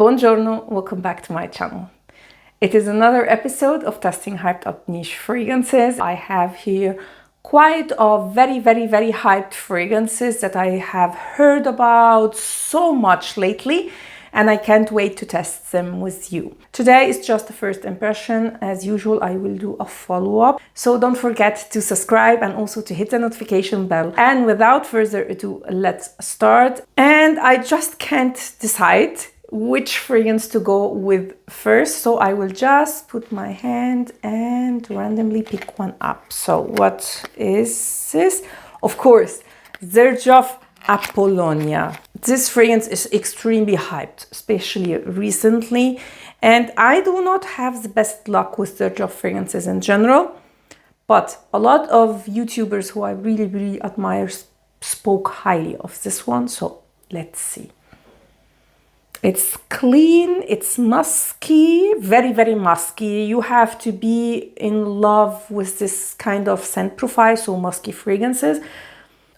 Buongiorno, welcome back to my channel. It is another episode of testing hyped up niche fragrances. I have here quite a very hyped fragrances that I have heard about so much lately, and I can't wait to test them with you. Today is just the first impression. As usual, I will do a follow-up. So don't forget to subscribe and also to hit the notification bell. And without further ado, let's start. And I just can't decide which fragrance to go with first. So I will just put my hand and randomly pick one up. So what is this? Of course, XERJOFF APOLLONIA. This fragrance is extremely hyped, especially recently, and I do not have the best luck with XERJOFF fragrances in general, but a lot of YouTubers who I really admire spoke highly of this one, so let's see. It's clean, it's musky, very musky. You have to be in love with this kind of scent profile, so musky fragrances.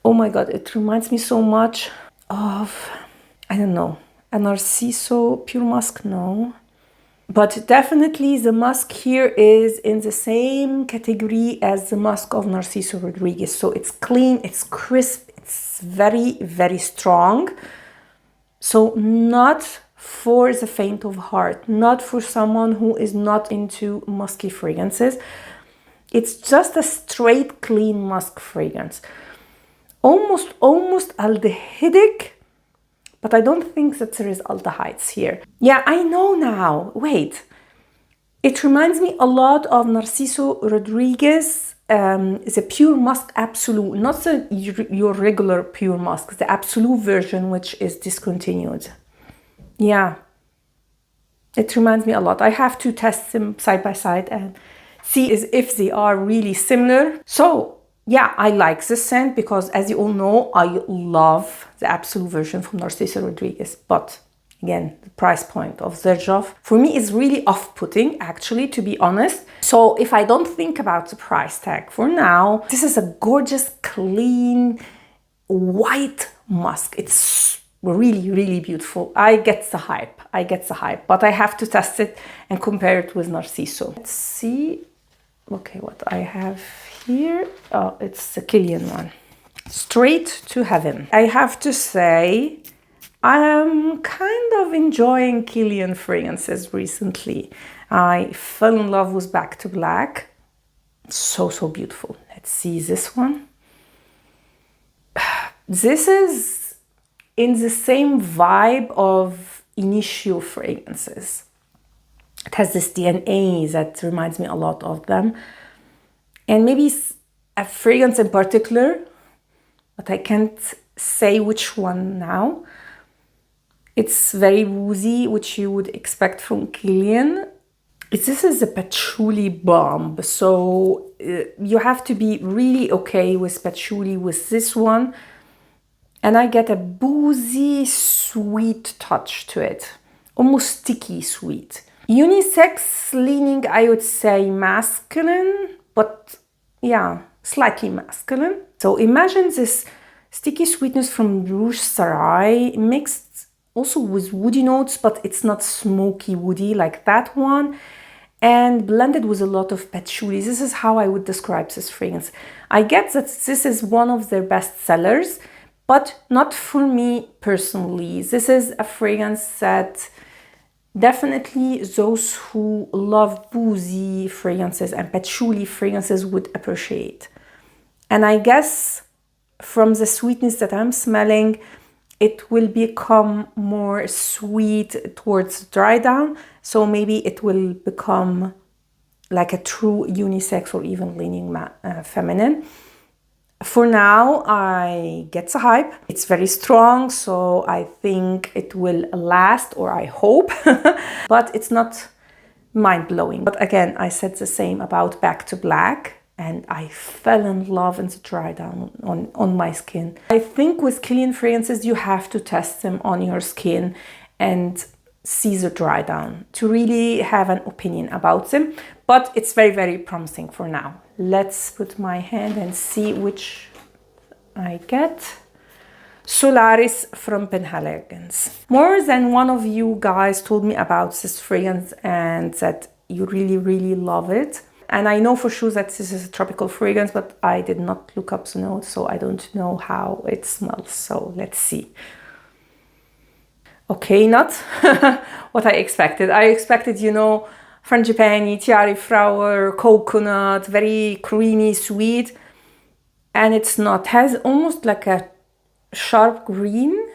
Oh my god, it reminds me so much of, I don't know, a Narciso Pure Musk, no. But definitely the musk here is in the same category as the musk of Narciso Rodriguez. So it's clean, it's crisp, it's very strong. So not for the faint of heart, not for someone who is not into musky fragrances. It's just a straight clean musk fragrance. Almost aldehydic, but I don't think that there is aldehydes here. Yeah, I know now. Wait. It reminds me a lot of Narciso Rodriguez, the Pure Musk Absolute, not your regular Pure Musk, the Absolute version, which is discontinued. Yeah, it reminds me a lot. I have to test them side by side and see if they are really similar. So, yeah, I like this scent because, as you all know, I love the Absolute version from Narciso Rodriguez. But again, the price point of XERJOFF for me is really off-putting, actually, to be honest. So if I don't think about the price tag for now, this is a gorgeous, clean, white musk. It's really beautiful. I get the hype. But I have to test it and compare it with Narciso. Let's see. Okay, what I have here, oh, it's the Kilian one. Straight to Heaven. I have to say, I'm kind of enjoying Kilian fragrances recently. I fell in love with Back to Black. So beautiful. Let's see this one. This is in the same vibe of Initio fragrances. It has this DNA that reminds me a lot of them. And maybe a fragrance in particular, but I can't say which one now. It's very woozy, which you would expect from Kilian. This is a patchouli bomb, so you have to be really okay with patchouli with this one. And I get a boozy, sweet touch to it, almost sticky sweet. Unisex leaning, I would say masculine, but yeah, slightly masculine. So imagine this sticky sweetness from Rouge Sarai mixed also with woody notes, but it's not smoky woody like that one, and blended with a lot of patchouli. This is how I would describe this fragrance. I get that this is one of their best sellers, but not for me personally. This is a fragrance that definitely those who love boozy fragrances and patchouli fragrances would appreciate. And I guess from the sweetness that I'm smelling, it will become more sweet towards dry down. So maybe it will become like a true unisex or even leaning feminine. For now, I get the hype. It's very strong, so I think it will last, or I hope, but it's not mind-blowing. But again, I said the same about Back to Black, and I fell in love in the dry down on my skin. I think with Kilian fragrances, you have to test them on your skin and see the dry down to really have an opinion about them. But it's very promising for now. Let's put my hand and see which I get. Solaris from PENHALIGON'S. More than one of you guys told me about this fragrance and that you really, really love it. And I know for sure that this is a tropical fragrance, but I did not look up the notes, so I don't know how it smells. So let's see. Okay, not what I expected. I expected, you know, frangipani, tiare flower, coconut, very creamy, sweet. And it's not. It has almost like a sharp green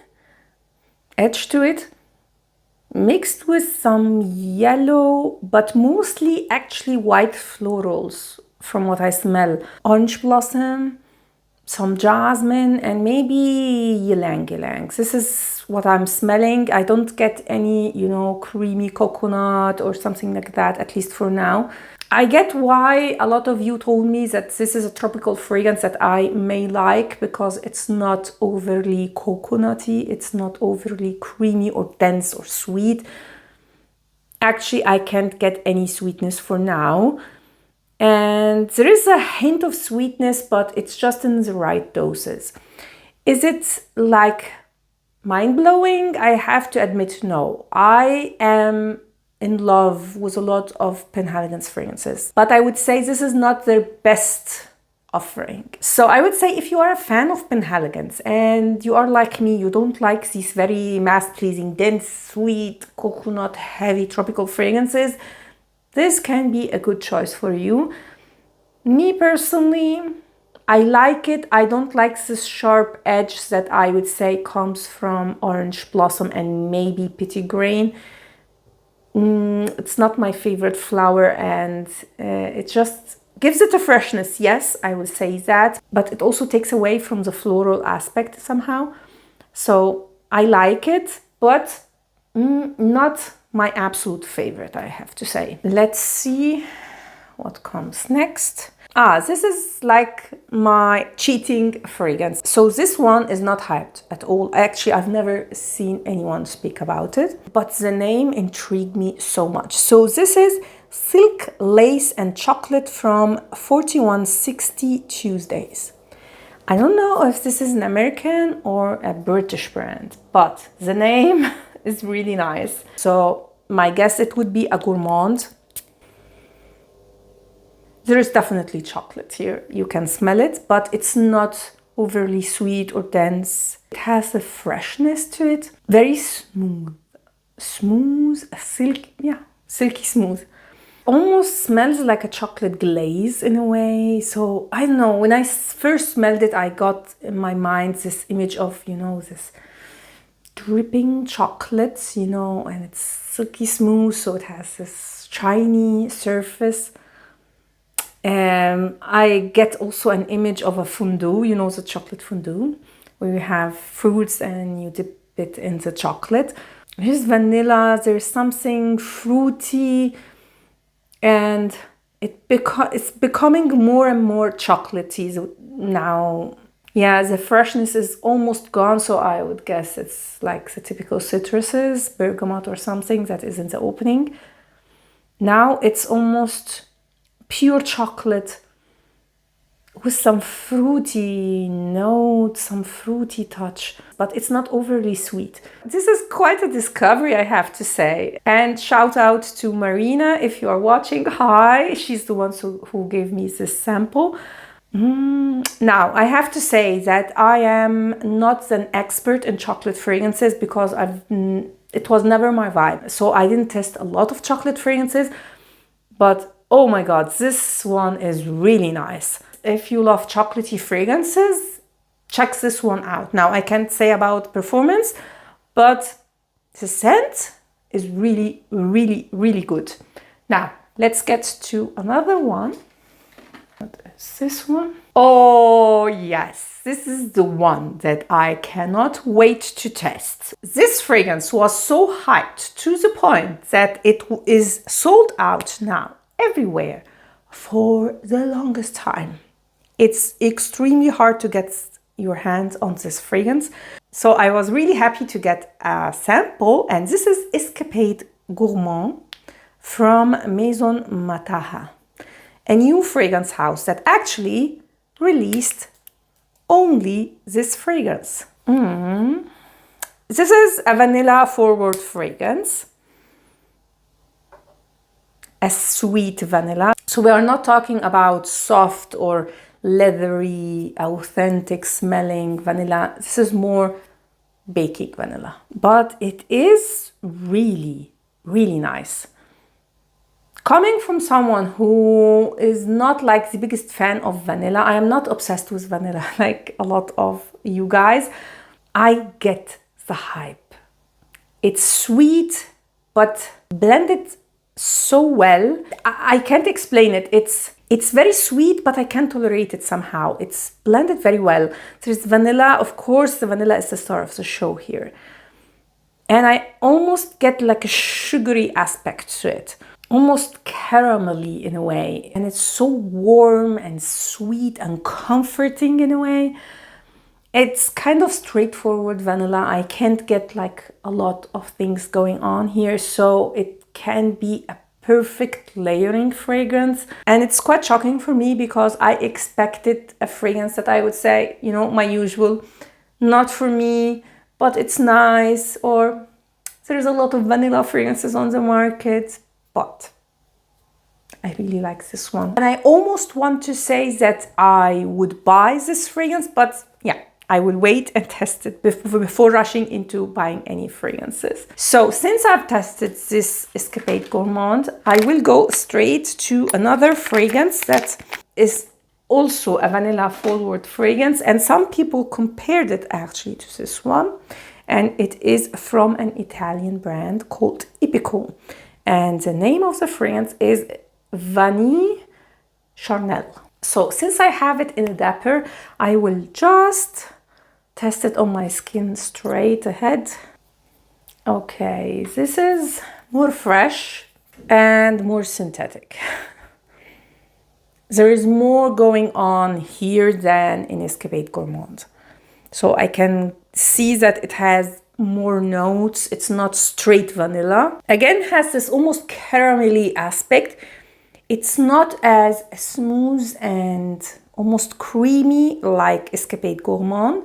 edge to it, mixed with some yellow, but mostly actually white florals from what I smell. Orange blossom, some jasmine, and maybe ylang ylang. This is what I'm smelling. I don't get any, you know, creamy coconut or something like that, at least for now. I get why a lot of you told me that this is a tropical fragrance that I may like, because it's not overly coconutty, it's not overly creamy or dense or sweet. Actually, I can't get any sweetness for now. And there is a hint of sweetness, but it's just in the right doses. Is it like mind-blowing? I have to admit, no. I am in love with a lot of PENHALIGON'S fragrances, but I would say this is not their best offering. So I would say if you are a fan of PENHALIGON'S and you are like me, you don't like these very mass-pleasing, dense, sweet, coconut-heavy tropical fragrances, this can be a good choice for you. Me personally, I like it. I don't like this sharp edge that I would say comes from orange blossom and maybe petitgrain. It's not my favorite flower, and it just gives it a freshness. Yes, I would say that, but it also takes away from the floral aspect somehow. So I like it, but not my absolute favorite, I have to say. Let's see what comes next. This is like my cheating fragrance. So this one is not hyped at all. Actually, I've never seen anyone speak about it, but the name intrigued me so much. So this is Silk, Lace and Chocolate from 4160 Tuesdays. I don't know if this is an American or a British brand, but the name is really nice. So my guess it would be a gourmand. There is definitely chocolate here. You can smell it, but it's not overly sweet or dense. It has a freshness to it. Very smooth. Smooth, silky smooth. Almost smells like a chocolate glaze in a way. So I don't know, when I first smelled it, I got in my mind this image of, you know, this dripping chocolates, you know, and it's silky smooth, so it has this shiny surface. I get also an image of a fondue, you know, the chocolate fondue, where you have fruits and you dip it in the chocolate. Here's vanilla, there's something fruity, and it's becoming more and more chocolatey now. Yeah, the freshness is almost gone, so I would guess it's like the typical citruses, bergamot or something that is in the opening. Now it's almost pure chocolate with some fruity note, some fruity touch, but it's not overly sweet. This is quite a discovery, I have to say. And shout out to Marina if you are watching. Hi, she's the one who gave me this sample. Now, I have to say that I am not an expert in chocolate fragrances because it was never my vibe. So I didn't test a lot of chocolate fragrances, but oh my God, this one is really nice. If you love chocolatey fragrances, check this one out. Now, I can't say about performance, but the scent is really, really, really good. Now, let's get to another one. What is this one? Oh, yes. This is the one that I cannot wait to test. This fragrance was so hyped to the point that it is sold out now everywhere for the longest time. It's extremely hard to get your hands on this fragrance. So I was really happy to get a sample, and this is Escapade Gourmand from MAISON MATAHA, a new fragrance house that actually released only this fragrance. This is a vanilla forward fragrance, a sweet vanilla. So we are not talking about soft or leathery, authentic smelling vanilla. This is more baking vanilla, but it is really, really nice. Coming from someone who is not like the biggest fan of vanilla, I am not obsessed with vanilla like a lot of you guys. I get the hype. It's sweet, but blended so well. I can't explain it. It's very sweet, but I can tolerate it somehow. It's blended very well. There's vanilla, of course, the vanilla is the star of the show here. And I almost get like a sugary aspect to it, almost caramelly in a way. And it's so warm and sweet and comforting in a way. It's kind of straightforward vanilla. I can't get like a lot of things going on here, so it can be a perfect layering fragrance. And it's quite shocking for me because I expected a fragrance that I would say, you know, my usual, not for me, but it's nice, or there's a lot of vanilla fragrances on the market, but I really like this one. And I almost want to say that I would buy this fragrance, but yeah, I will wait and test it before rushing into buying any fragrances. So since I've tested this Escapade Gourmand, I will go straight to another fragrance that is also a vanilla forward fragrance. And some people compared it actually to this one. And it is from an Italian brand called EPICO. And the name of the fragrance is VANI CHARNEL. So since I have it in a dapper, I will just test it on my skin straight ahead. Okay, this is more fresh and more synthetic. There is more going on here than in Escapade Gourmand. So I can see that it has more notes. It's not straight vanilla. Again, it has this almost caramelly aspect. It's not as smooth and almost creamy like Escapade Gourmand,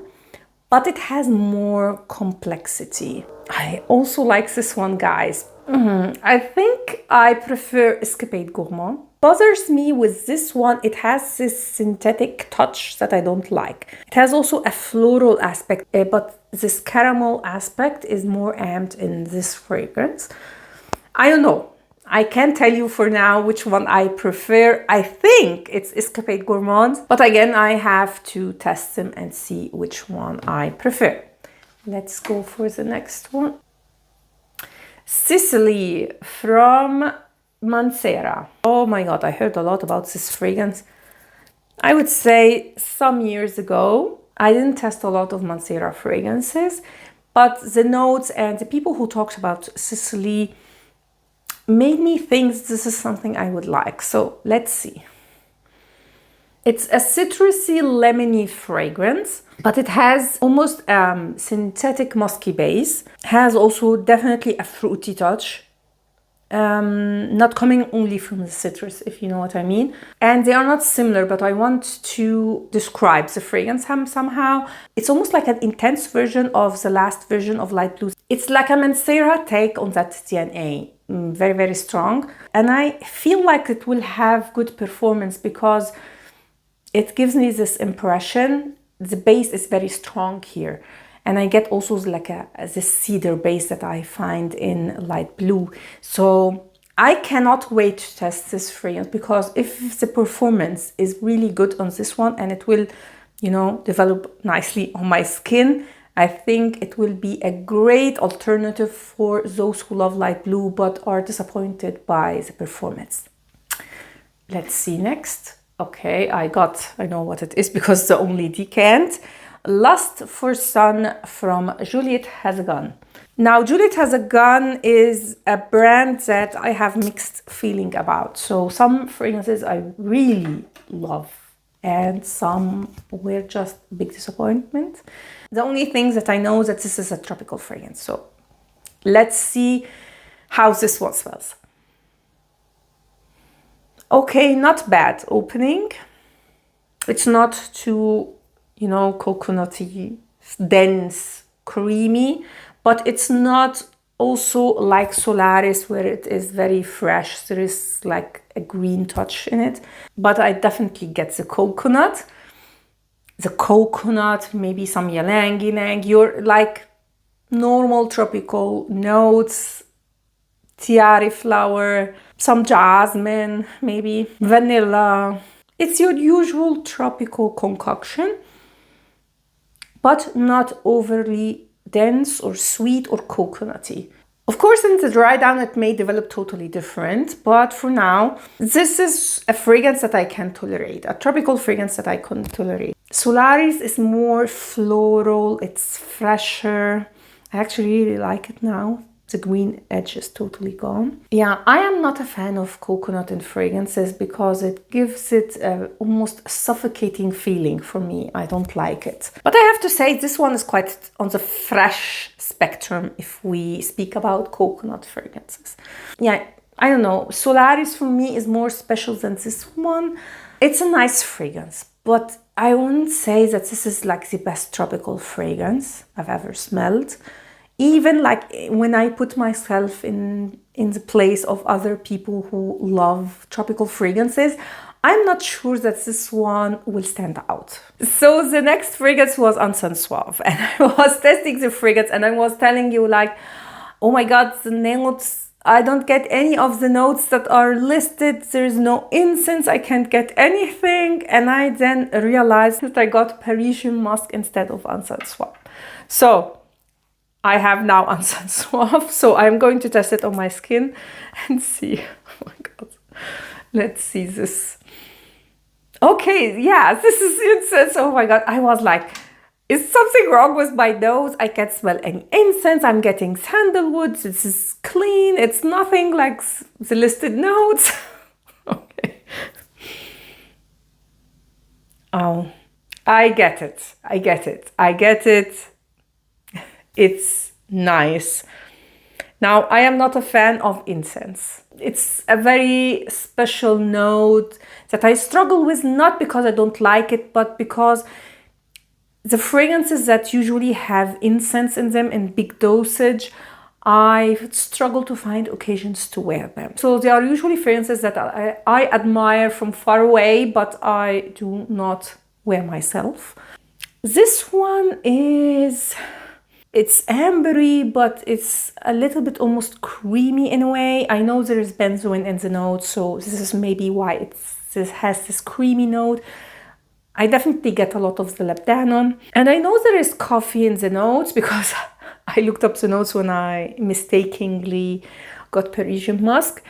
but it has more complexity. I also like this one, guys. I think I prefer Escapade Gourmand. Bothers me with this one, it has this synthetic touch that I don't like. It has also a floral aspect, but this caramel aspect is more amped in this fragrance. I don't know. I can't tell you for now which one I prefer. I think it's Escapade Gourmand, but again, I have to test them and see which one I prefer. Let's go for the next one. Sicily from MANCERA. Oh my god, I heard a lot about this fragrance. I would say some years ago. I didn't test a lot of MANCERA fragrances, but the notes and the people who talked about Sicily made me think this is something I would like. So let's see. It's a citrusy, lemony fragrance, but it has almost synthetic musky base. Has also definitely a fruity touch. Not coming only from the citrus, if you know what I mean. And they are not similar, but I want to describe the fragrance somehow. It's almost like an intense version of the last version of Light Blue. It's like a MANCERA take on that DNA. Very, very strong. And I feel like it will have good performance because it gives me this impression. The base is very strong here. And I get also like this cedar base that I find in Light Blue. So I cannot wait to test this fragrance because if the performance is really good on this one and it will, you know, develop nicely on my skin, I think it will be a great alternative for those who love Light Blue but are disappointed by the performance. Let's see next. Okay, I know what it is because the only decant. Lust for Sun from Juliet Has A Gun. Now, Juliet Has A Gun is a brand that I have mixed feeling about. So some fragrances I really love and some were just a big disappointment. The only thing that I know is that this is a tropical fragrance. So let's see how this one smells. Okay, not bad opening. It's not too, you know, coconutty dense, creamy, but it's not also like Solaris where it is very fresh. There is like a green touch in it, but I definitely get the coconut, maybe some ylang ylang, your like normal tropical notes, tiare flower, some jasmine, maybe vanilla. It's your usual tropical concoction, but not overly dense or sweet or coconutty. Of course, in the dry down, it may develop totally different, but for now, this is a fragrance that I can tolerate, a tropical fragrance that I can tolerate. Solaris is more floral, it's fresher. I actually really like it now. The green edge is totally gone. Yeah, I am not a fan of coconut in fragrances because it gives it almost a suffocating feeling for me. I don't like it. But I have to say this one is quite on the fresh spectrum if we speak about coconut fragrances. Yeah, I don't know. Solaris for me is more special than this one. It's a nice fragrance, but I wouldn't say that this is like the best tropical fragrance I've ever smelled. Even like when I put myself in the place of other people who love tropical fragrances, I'm not sure that this one will stand out. So the next fragrance was ENCENS Suave, and I was testing the fragrance and I was telling you like, oh my god, the notes, I don't get any of the notes that are listed. There is no incense, I can't get anything. And I then realized that I got Parisian musk instead of ENCENS Suave. So I have now ENCENS Suave, so I'm going to test it on my skin and see. Oh my god. Let's see this. Okay, yeah, this is incense. Oh my god, I was like, is something wrong with my nose? I can't smell any incense. I'm getting sandalwood. This is clean. It's nothing like the listed notes. Okay. Oh, I get it. I get it. I get it. It's nice. Now, I am not a fan of incense. It's a very special note that I struggle with, not because I don't like it, but because the fragrances that usually have incense in them in big dosage, I struggle to find occasions to wear them. So they are usually fragrances that I admire from far away, but I do not wear myself. This one is... it's ambery, but it's a little bit almost creamy in a way. I know there is benzoin in the note, so this is maybe why this has this creamy note. I definitely get a lot of the labdanum. And I know there is coffee in the notes because I looked up the notes when I mistakenly got Parisian musk.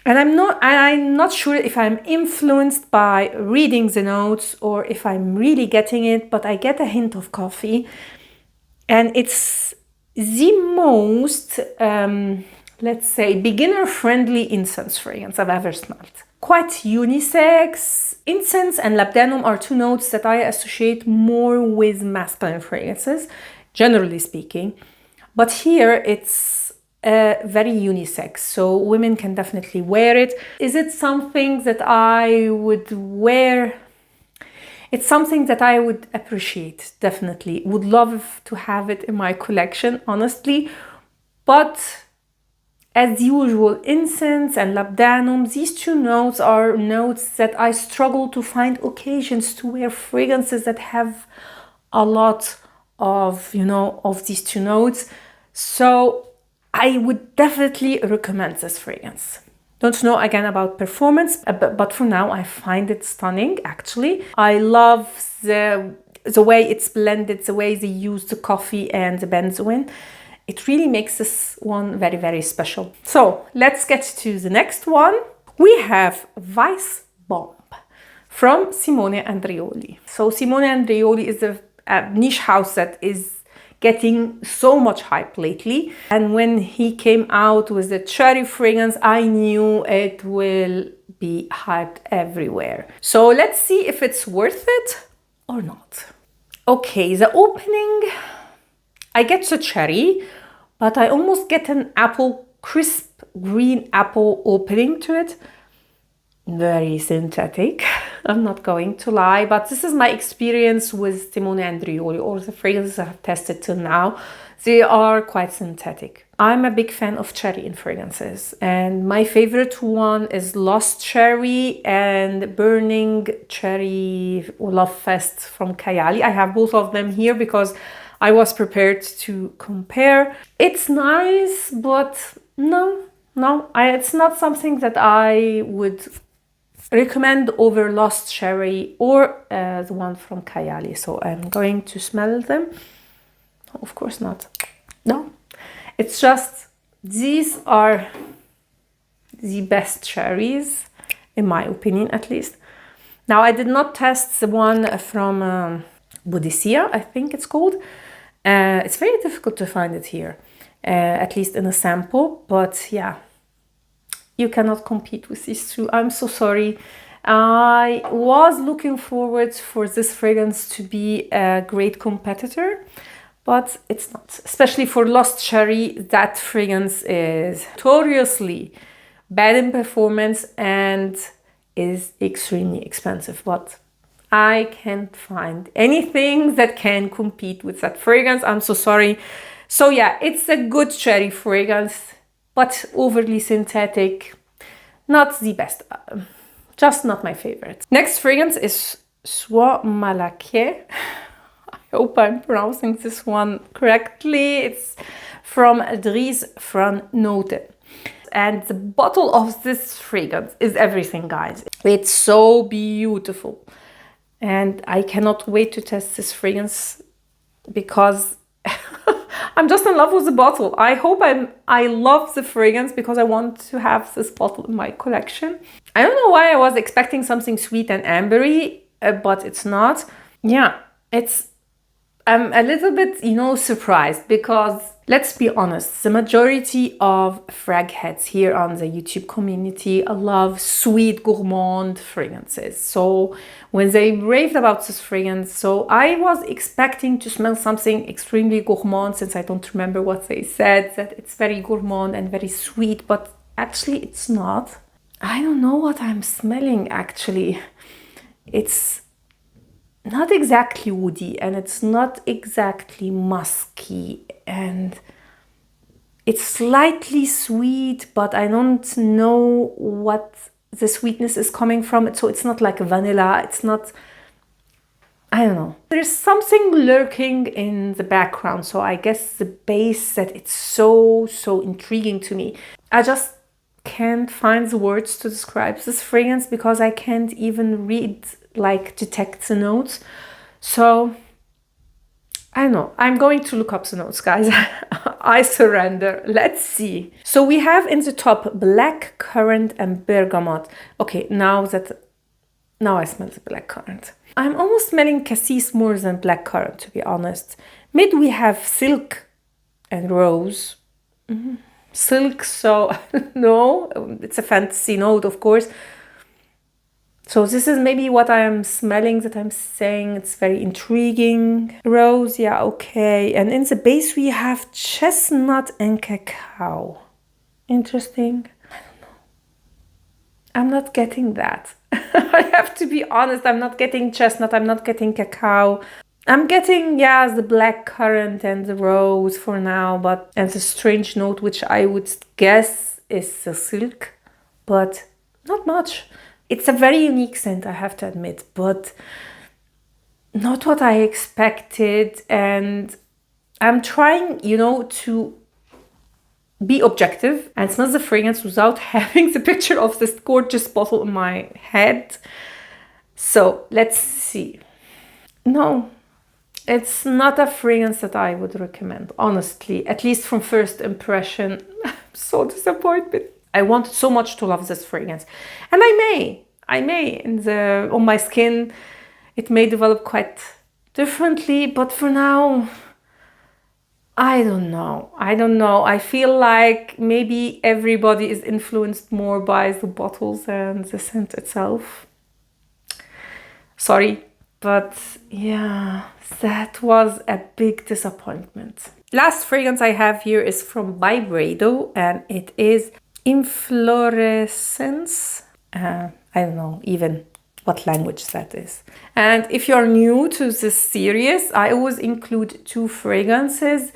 And I'm not sure if I'm influenced by reading the notes or if I'm really getting it, but I get a hint of coffee. And it's the most, let's say, beginner-friendly incense fragrance I've ever smelled. Quite unisex. Incense and labdanum are two notes that I associate more with masculine fragrances, generally speaking. But here it's very unisex, so women can definitely wear it. Is it something that I would wear? It's something that I would appreciate, definitely. Would love to have it in my collection, honestly. But as usual, incense and labdanum, these two notes are notes that I struggle to find occasions to wear fragrances that have a lot of, of these two notes. So I would definitely recommend this fragrance. Don't know again about performance, but for now I find it stunning, actually. I love the way it's blended, the way they use the coffee and the benzoin. It really makes this one very, very special. So let's get to the next one. We have VICEBOMB from Simone Andreoli. So Simone Andreoli is a niche house that is getting so much hype lately. And when he came out with the cherry fragrance, I knew it will be hyped everywhere. So let's see if it's worth it or not. Okay, the opening, I get the cherry, but I almost get an apple, crisp green apple opening to it. Very synthetic. I'm not going to lie, but this is my experience with Simone and Andreoli, or the fragrances I have tested till now. They are quite synthetic. I'm a big fan of cherry in fragrances, and my favorite one is Lost Cherry and Burning Cherry Love Fest from Kayali. I have both of them here because I was prepared to compare. It's nice, but it's not something that I would recommend over Lost Cherry or the one from Kayali. So I'm going to smell them. Of course not. No, it's just these are the best cherries, in my opinion at least. Now, I did not test the one from Buonasera, I think it's called. It's very difficult to find it here, at least in a sample, but yeah, you cannot compete with these two. I'm so sorry. I was looking forward for this fragrance to be a great competitor, but it's not. Especially for Lost Cherry, that fragrance is notoriously bad in performance and is extremely expensive, but I can't find anything that can compete with that fragrance. I'm so sorry. So yeah, it's a good cherry fragrance, but overly synthetic. Not the best. Just not my favorite. Next fragrance is Suave MALAQUAIS. I hope I'm pronouncing this one correctly. It's from DRIES from NOTEN. And the bottle of this fragrance is everything, guys. It's so beautiful. And I cannot wait to test this fragrance because I'm just in love with the bottle. I hope I love the fragrance because I want to have this bottle in my collection. I don't know why I was expecting something sweet and ambery, but it's not. Yeah, I'm a little bit, surprised because, let's be honest, the majority of frag heads here on the YouTube community love sweet gourmand fragrances. So when they raved about this fragrance, so I was expecting to smell something extremely gourmand, since I don't remember what they said, that it's very gourmand and very sweet, but actually it's not. I don't know what I'm smelling actually. It's not exactly woody and it's not exactly musky, and it's slightly sweet, but I don't know what the sweetness is coming from. So it's not like vanilla, it's not, I don't know. There's something lurking in the background, so I guess the base that it's so intriguing to me. I just can't find the words to describe this fragrance because I can't even detect the notes. So I don't know. I'm going to look up the notes, guys. I surrender. Let's see. So we have in the top black currant and bergamot. Okay, now I smell the black currant. I'm almost smelling cassis more than black currant, to be honest. Mid we have silk and rose. Silk, so no, it's a fantasy note, of course. So this is maybe what I am smelling, that I'm saying it's very intriguing. Rose, yeah, okay. And in the base we have chestnut and cacao. Interesting. I don't know. I'm not getting that. I have to be honest, I'm not getting chestnut, I'm not getting cacao. I'm getting, the black currant and the rose for now, and the strange note, which I would guess is the silk, but not much. It's a very unique scent, I have to admit, but not what I expected. And I'm trying, to be objective and smell the fragrance without having the picture of this gorgeous bottle in my head. So let's see. No. It's not a fragrance that I would recommend, honestly, at least from first impression. I'm so disappointed. I wanted so much to love this fragrance. And I may, on my skin, it may develop quite differently, but for now, I don't know. I feel like maybe everybody is influenced more by the bottles and the scent itself. Sorry. But yeah, that was a big disappointment. Last fragrance I have here is from BYREDO, and it is INFLORESCENCE. I don't know even what language that is. And if you're new to this series, I always include 2 fragrances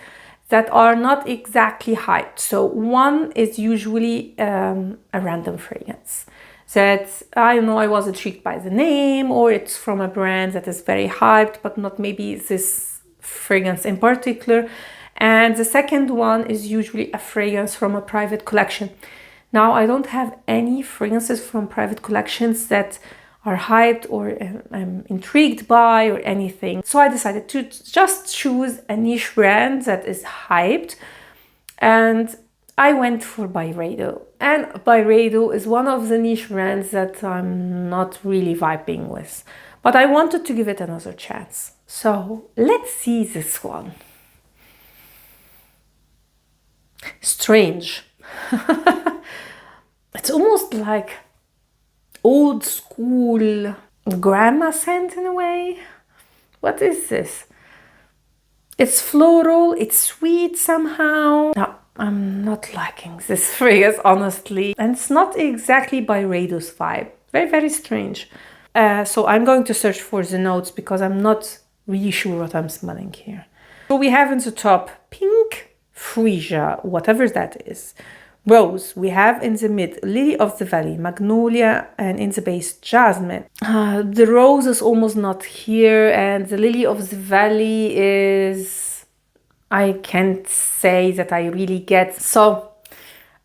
that are not exactly hyped. So one is usually a random fragrance that I don't know, I was intrigued by the name, or it's from a brand that is very hyped, but not maybe this fragrance in particular. And the second one is usually a fragrance from a private collection. Now, I don't have any fragrances from private collections that are hyped or I'm intrigued by or anything. So I decided to just choose a niche brand that is hyped, and I went for BYREDO. And BYREDO is one of the niche brands that I'm not really vibing with, but I wanted to give it another chance. So let's see this one. Strange. It's almost like old school grandma scent in a way. What is this? It's floral, it's sweet somehow. No, I'm not liking this fragrance, honestly. And it's not exactly BYREDO's vibe. Very, very strange. So I'm going to search for the notes because I'm not really sure what I'm smelling here. So we have in the top pink, freesia, whatever that is. Rose, we have in the mid lily of the valley, magnolia, and in the base jasmine. The rose is almost not here, and the lily of the valley is, I can't say that I really get. So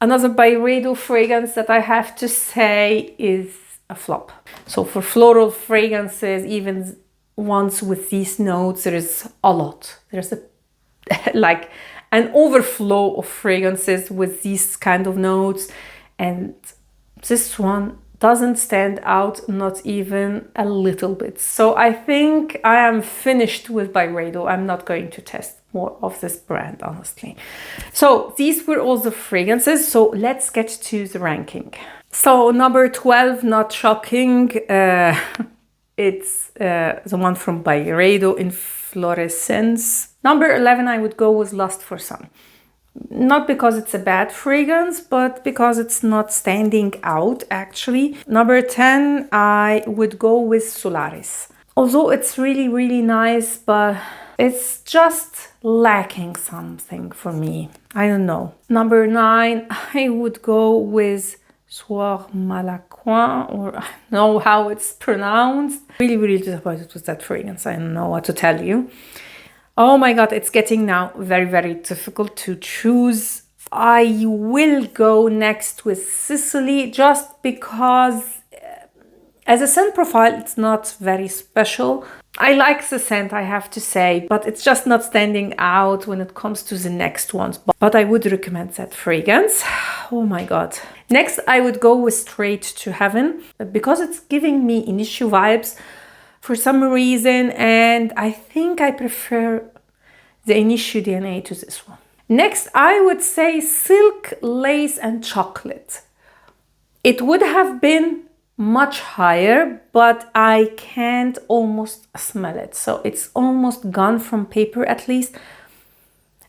another BYREDO fragrance that I have to say is a flop. So for floral fragrances, even ones with these notes, there is a lot. There's a like an overflow of fragrances with these kind of notes, and this one doesn't stand out, not even a little bit. So I think I am finished with BYREDO. I'm not going to test more of this brand, honestly. So these were all the fragrances. So let's get to the ranking. So number 12, not shocking, it's the one from BYREDO, INFLORESCENCE. Number 11, I would go with Lust for Sun. Not because it's a bad fragrance, but because it's not standing out, actually. Number 10, I would go with Solaris. Although it's really, really nice, but it's just lacking something for me. I don't know. Number 9, I would go with Suave MALAQUAIS, or I don't know how it's pronounced. Really, really disappointed with that fragrance. I don't know what to tell you. Oh my god, it's getting now very, very difficult to choose. I will go next with Sicily just because as a scent profile, it's not very special. I like the scent, I have to say, but it's just not standing out when it comes to the next ones. But I would recommend that fragrance. Oh my god. Next, I would go with Straight to Heaven because it's giving me initial vibes for some reason, and I think I prefer the Initio DNA to this one. Next, I would say Silk, Lace and Chocolate. It would have been much higher, but I can't almost smell it. So it's almost gone from paper at least.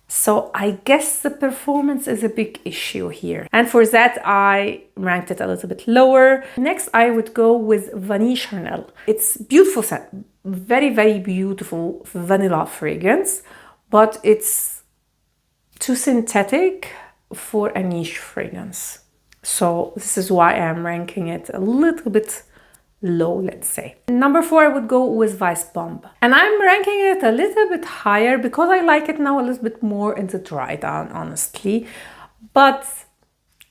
So I guess the performance is a big issue here. And for that, I ranked it a little bit lower. Next, I would go with VANI CHARNEL. It's beautiful scent, very, very beautiful vanilla fragrance, but it's too synthetic for a niche fragrance. So this is why I'm ranking it a little bit low, let's say. Number 4, I would go with VICEBOMB. And I'm ranking it a little bit higher because I like it now a little bit more in the dry down, honestly. But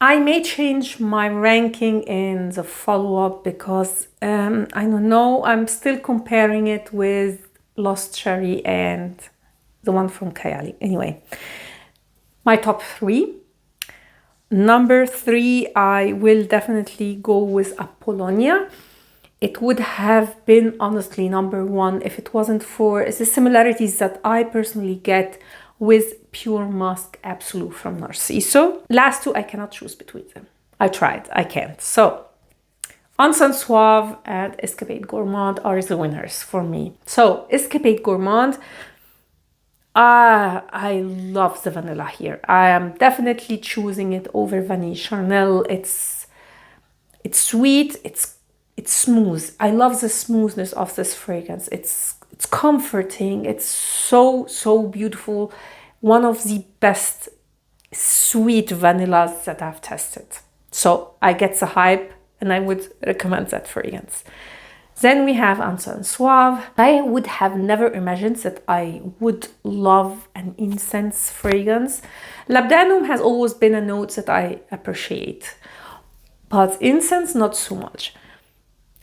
I may change my ranking in the follow-up because, I don't know, I'm still comparing it with Lost Cherry and the one from Kayali. Anyway, my top 3. Number 3, I will definitely go with Apollonia. It would have been honestly number 1 if it wasn't for the similarities that I personally get with Pure Musk Absolute from Narciso. Last 2, I cannot choose between them. I tried, I can't. So, ENCENS Suave and Escapade Gourmand are the winners for me. So, Escapade Gourmand, I love the vanilla here. I am definitely choosing it over VANI CHARNEL. It's sweet, it's it's smooth. I love the smoothness of this fragrance. It's comforting. It's so beautiful. One of the best sweet vanillas that I've tested. So I get the hype and I would recommend that fragrance. Then we have INCENS Suave. I would have never imagined that I would love an incense fragrance. Labdanum has always been a note that I appreciate, but incense not so much.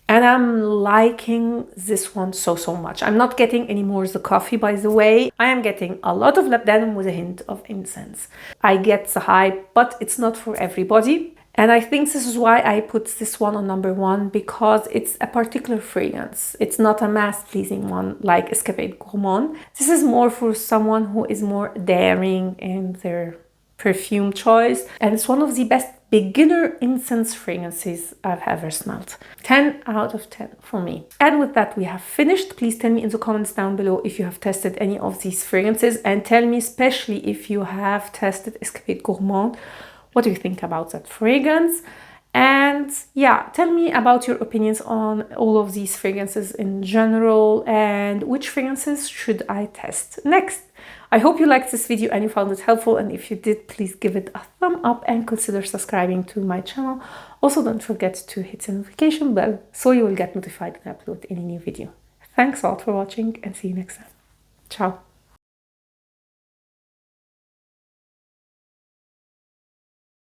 And I'm liking this one so much. I'm not getting any more the coffee, by the way. I am getting a lot of labdanum with a hint of incense. I get the hype, but it's not for everybody. And I think this is why I put this one on number 1, because it's a particular fragrance. It's not a mass-pleasing one like Escapade Gourmand. This is more for someone who is more daring in their perfume choice. And it's one of the best beginner incense fragrances I've ever smelled. 10 out of 10 for me. And with that, we have finished. Please tell me in the comments down below if you have tested any of these fragrances, and tell me especially if you have tested Escapade Gourmand. What do you think about that fragrance? And yeah, tell me about your opinions on all of these fragrances in general, and which fragrances should I test next. I hope you liked this video and you found it helpful, and if you did, please give it a thumb up and consider subscribing to my channel. Also, don't forget to hit the notification bell so you will get notified when I upload any new video. Thanks a lot for watching, and see you next time. Ciao!